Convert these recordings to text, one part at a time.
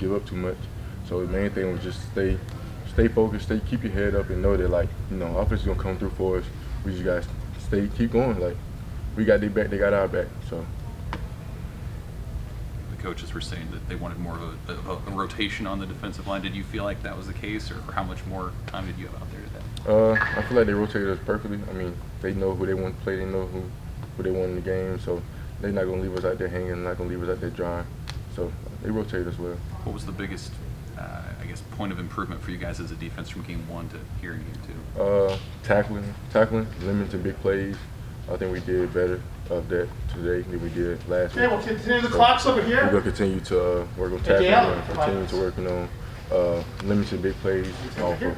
give up too much. So the main thing was just stay focused, keep your head up, and know that offense is gonna come through for us. We just gotta keep going. Like we got their back, they got our back. So the coaches were saying that they wanted more of a rotation on the defensive line. Did you feel like that was the case, or how much more time did you have out there today? I feel like they rotated us perfectly. I mean, they know who they want to play, they know who they want in the game, so they're not gonna leave us out there hanging, not gonna leave us out there drying. So they rotated us well. What was the biggest, point of improvement for you guys as a defense from game 1 to here in game 2? Tackling, limiting big plays. I think we did better of that today than we did last week. Okay, we'll continue the clocks over here. We're going to continue to work on tackling and continue to working on limiting big plays off of,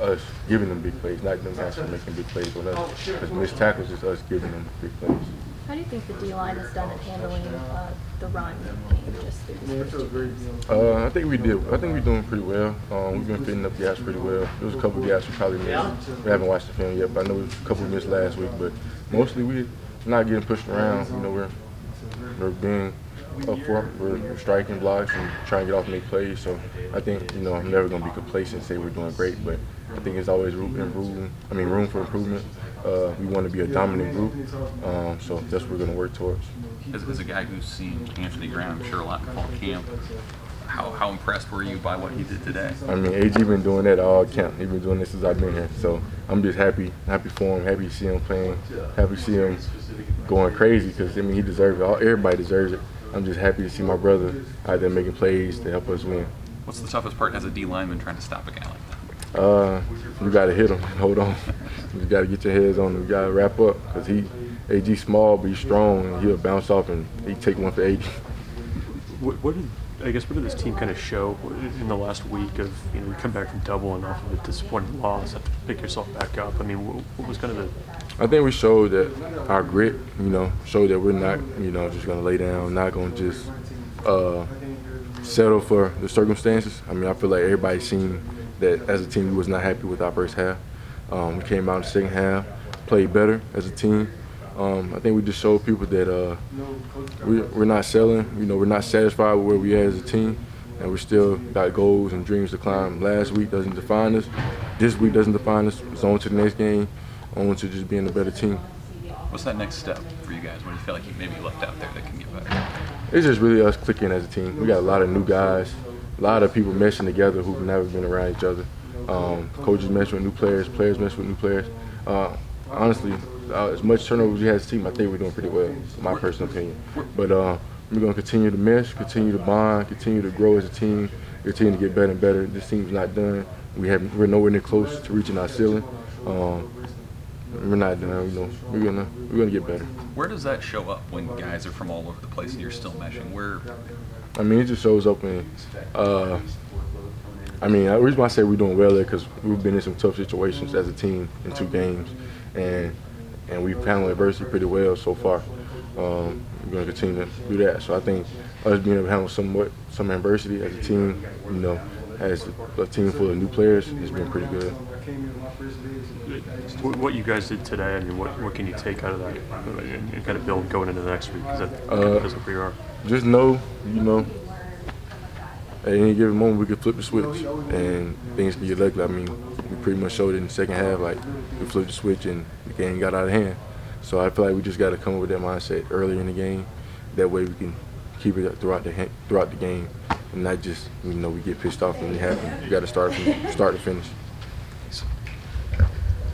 us giving them big plays, not them actually making big plays on us. Because missed tackles is us giving them big plays. How do you think the D-line has done at handling the run game just through these first 2 games? I think we did. I think we're doing pretty well. We've been fitting up gaps pretty well. There was a couple of gaps we probably missed. We haven't watched the film yet, but I know there's a couple we missed last week. But mostly we're not getting pushed around. We're being up front. We're striking blocks and trying to get off and make plays. So I think I'm never going to be complacent and say we're doing great, but I think there's always room for improvement. We want to be a dominant group, so that's what we're going to work towards. As a guy who's seen Anthony Graham, I'm sure a lot in fall camp, how impressed were you by what he did today? I mean, AG been doing that all camp. He's been doing this since I've been here. So I'm just happy for him, happy to see him playing, happy to see him going crazy because, he deserves it. Everybody deserves it. I'm just happy to see my brother out there making plays to help us win. What's the toughest part as a D lineman trying to stop a guy like that? You got to hit him and hold on. You got to get your heads on him. You got to wrap up because AG small, but he's strong, and he'll bounce off and he take one for 80. What did this team kind of show in the last week of, you come back from doubling off of a disappointing loss, have to pick yourself back up? I mean, what was kind of I think we showed that our grit, showed that we're not, just going to lay down, not going to just settle for the circumstances. I mean, I feel like everybody's seen that as a team we was not happy with our first half. We came out in the second half, played better as a team. I think we just showed people that we're not selling. We're not satisfied with where we are as a team, and we still got goals and dreams to climb. Last week doesn't define us. This week doesn't define us. It's on to the next game, on to just being a better team. What's that next step for you guys? What do you feel like you maybe left out there that can get better? It's just really us clicking as a team. We got a lot of new guys, a lot of people meshing together who've never been around each other. Coaches mesh with new players mesh with new players. Honestly, as much turnover as we had as a team, I think we're doing pretty well, in my personal opinion. But we're going to continue to mesh, continue to bond, continue to grow as a team, continue to get better and better. This team's not done. We're nowhere near close to reaching our ceiling. We're not done. We're gonna get better. Where does that show up when guys are from all over the place and you're still meshing? It just shows up in. The reason why I say we're doing well there because we've been in some tough situations as a team in 2 games, and we've handled adversity pretty well so far. We're going to continue to do that. So I think us being able to handle some adversity as a team, as a team full of new players, has been pretty good. What you guys did today, what can you take out of that and kind of build going into the next week? Because that doesn't where you are. Just know, at any given moment we could flip the switch and things can get ugly. We pretty much showed it in the second half, we flipped the switch and the game got out of hand. So I feel like we just got to come up with that mindset earlier in the game. That way we can keep it throughout the game and not just, we get pissed off when it happens. We got to start to finish.